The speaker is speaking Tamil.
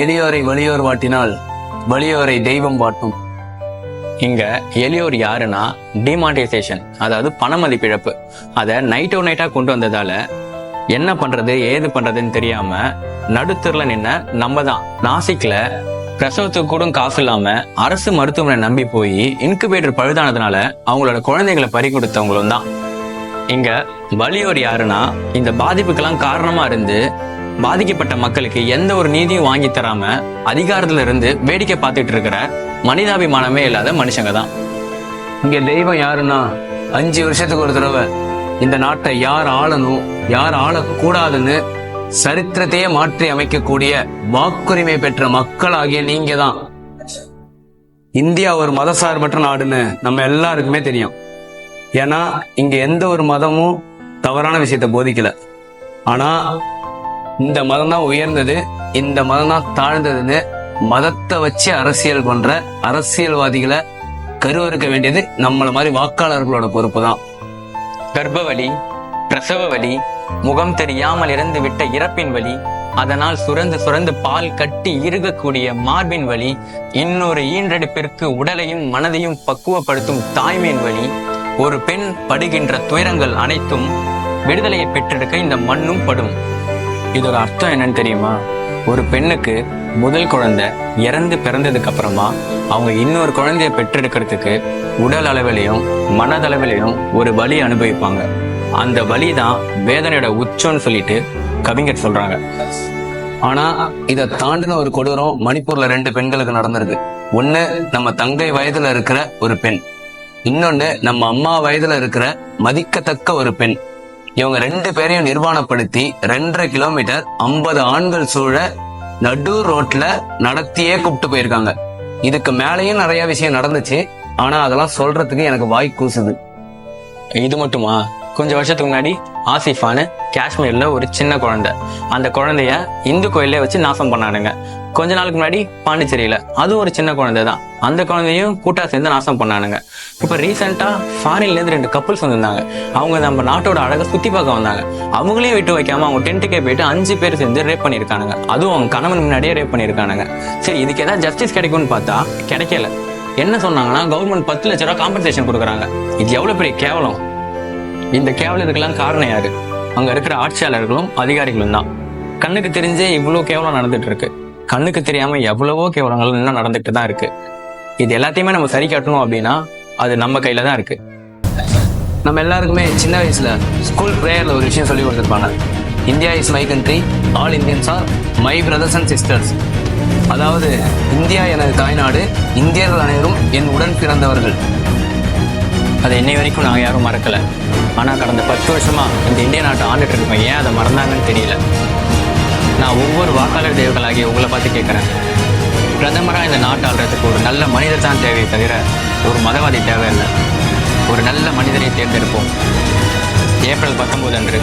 எளியோரை வலியோர் வாட்டினால் வலியோரை தெய்வம் வாட்டும். இங்க எளியோர் யாருன்னா டிமானிட்டைசேஷன், அதாவது பண மதிப்பிழப்பு. அதை நைட்டா கொண்டு வந்ததால என்ன பண்றது ஏது பண்றதுன்னு தெரியாம நடுத்தருல நின்ன நம்ம தான். நாசிக்ல பிரசவத்துக்கு கூட காசு இல்லாம அரசு மருத்துவமனை நம்பி போய் இன்குபேட்டர் பழுதானதுனால அவங்களோட குழந்தைகளை பறி கொடுத்தவங்களும் தான். இங்க வலியோர் யாருன்னா இந்த பாதிப்புக்கெல்லாம் காரணமா இருந்து பாதிக்கப்பட்ட மக்களுக்கு எந்த ஒரு நீதியும் வாங்கி தராம அதிகாரத்துல இருந்து வேடிக்கை பார்த்துட்டு இருக்கிற மனிதாபிமானமே இல்லாத மனுஷங்க தான். இங்க தெய்வம் யாருன்னா 5 வருஷத்துக்கு ஒரு தடவை இந்த நாட்டை யார் ஆளணும் யார் ஆளக்கூடாதுன்னு சரித்திரத்தையே மாற்றி அமைக்கக்கூடிய வாக்குரிமை பெற்ற மக்கள் ஆகிய நீங்க தான். இந்தியா ஒரு மதசார்பற்ற நாடுன்னு நம்ம எல்லாருக்குமே தெரியும். ஏன்னா இங்க எந்த ஒரு மதமும் தவறான விஷயத்த போதிக்கல. ஆனா இந்த மதம் தான் உயர்ந்தது, இந்த மதம் தான் தாழ்ந்ததுன்னு மதத்தை வச்சு அரசியல் பண்ற அரசியல்வாதிகளை கருவறுக்க வேண்டியது நம்மள மாதிரி வாக்காளர்களோட பொறுப்பு தான். கர்ப்பவலி, பிரசவ வலி, முகம் தெரியாமல் இறந்து விட்ட இறப்பின் வலி, அதனால் சுரந்து சுரந்து பால் கட்டி இறுகக்கூடிய மார்பின் வலி, இன்னொரு ஈன்றெடுப்பிற்கு உடலையும் மனதையும் பக்குவப்படுத்தும் தாய்மையின் வலி, ஒரு பெண் படுகின்ற துயரங்கள் அனைத்தும் விடுதலையை பெற்றெடுக்க இந்த மண்ணும் படும். இதோட அர்த்தம் என்னன்னு தெரியுமா? ஒரு பெண்ணுக்கு முதல் குழந்தை இறந்து பிறந்ததுக்கு அப்புறமா அவங்க இன்னொரு குழந்தைய பெற்றெடுக்கிறதுக்கு உடல் அளவிலையும் மனதளவிலையும் ஒரு வலி அனுபவிப்பாங்க. அந்த வலி தான் வேதனையோட உச்சம்னு சொல்லிட்டு கவிஞர் சொல்றாங்க. ஆனா இதை தாண்டின ஒரு கொடூரம் மணிப்பூர்ல 2 பெண்களுக்கு நடந்திருக்கு. ஒண்ணு நம்ம தங்கை வயதுல இருக்கிற ஒரு பெண், இன்னொன்னு நம்ம அம்மா வயதுல இருக்கிற மதிக்கத்தக்க ஒரு பெண். இவங்க 2 பேரையும் நிர்வாணப்படுத்தி 2.5 கிலோமீட்டர் 50 ஆண்கள் சூழ நடு ரோட்ல நடத்தியே கூப்பிட்டு போயிருக்காங்க. இதுக்கு மேலேயும் நிறைய விஷயம் நடந்துச்சு. ஆனா அதெல்லாம் சொல்றதுக்கு எனக்கு வாய் கூசுது. இது மட்டுமா? கொஞ்சம் வருஷத்துக்கு முன்னாடி ஆசிஃபான்னு காஷ்மீர்ல ஒரு சின்ன குழந்தை, அந்த குழந்தைய இந்து கோயிலே வச்சு நாசம் பண்ணானுங்க. கொஞ்ச நாளுக்கு முன்னாடி பாண்டிச்சேரியில அது ஒரு சின்ன குழந்தை தான், அந்த குழந்தையும் கூட்டா சேர்ந்து நாசம் பண்ணானுங்க. இப்ப ரீசெண்டா ஃபாரின்ல இருந்து 2 கப்புள்ஸ் வந்திருந்தாங்க. அவங்க நம்ம நாட்டோட அழகை சுத்தி பார்க்க வந்தாங்க. அவங்களையும் விட்டு வைக்காம அவங்க டென்ட்டுக்கே போயிட்டு 5 பேர் சேர்ந்து ரேப் பண்ணிருக்கானுங்க. அதுவும் அவங்க கணவன் முன்னாடியே ரேப் பண்ணிருக்கானுங்க. சரி, இதுக்கு ஏதாவது ஜஸ்டிஸ் கிடைக்கும்னு பார்த்தா கிடைக்கல. என்ன சொன்னாங்கன்னா கவர்மெண்ட் 10 லட்ச ரூபாய் காம்பன்சேஷன் கொடுக்குறாங்க. இது எவ்வளவு பெரிய கேவலம்! இந்த கேவலத்துக்கெல்லாம் காரணம் யாரு? அங்க இருக்கிற ஆட்சியாளர்களும் அதிகாரிகளும் தான். கண்ணுக்கு தெரிஞ்சே இவ்வளவு கேவலம் நடந்துட்டு இருக்கு. கண்ணுக்கு தெரியாம எவ்வளவோ கேவலங்கள் இன்னும் நடந்துட்டு தான் இருக்கு. இது எல்லாத்தையுமே நம்ம சரி காட்டணும் அப்படின்னா அது நம்ம கையில தான் இருக்கு. நம்ம எல்லாருக்குமே சின்ன வயசுல ஸ்கூல் பிரேயர்ல ஒரு விஷயம் சொல்லி கொடுத்துருப்பாங்க. India is my country, all Indians are my brothers and sisters. அதாவது இந்தியா எனது தாய்நாடு, இந்தியர்கள் அனைவரும் என் உடன் பிறந்தவர்கள். அதை இன்னை வரைக்கும் நாங்கள் யாரும் மறக்கல. ஆனால் கடந்த 10 வருஷமா இந்த இந்திய நாட்டை ஆண்டுட்டு இருக்கோம். ஏன் அதை மறந்தாங்கன்னு தெரியல. நான் ஒவ்வொரு வாக்காளர் தேவைகளாகிய உங்களை பார்த்து கேட்குறேன். பிரதமராக இந்த நாட்டை ஆள்றதுக்கு ஒரு நல்ல மனிதர் தான் தேவையை தவிர ஒரு மதவாதி தேவையில்லை. ஒரு நல்ல மனிதரை தேர்ந்தெடுப்போம். ஏப்ரல் 19 அன்று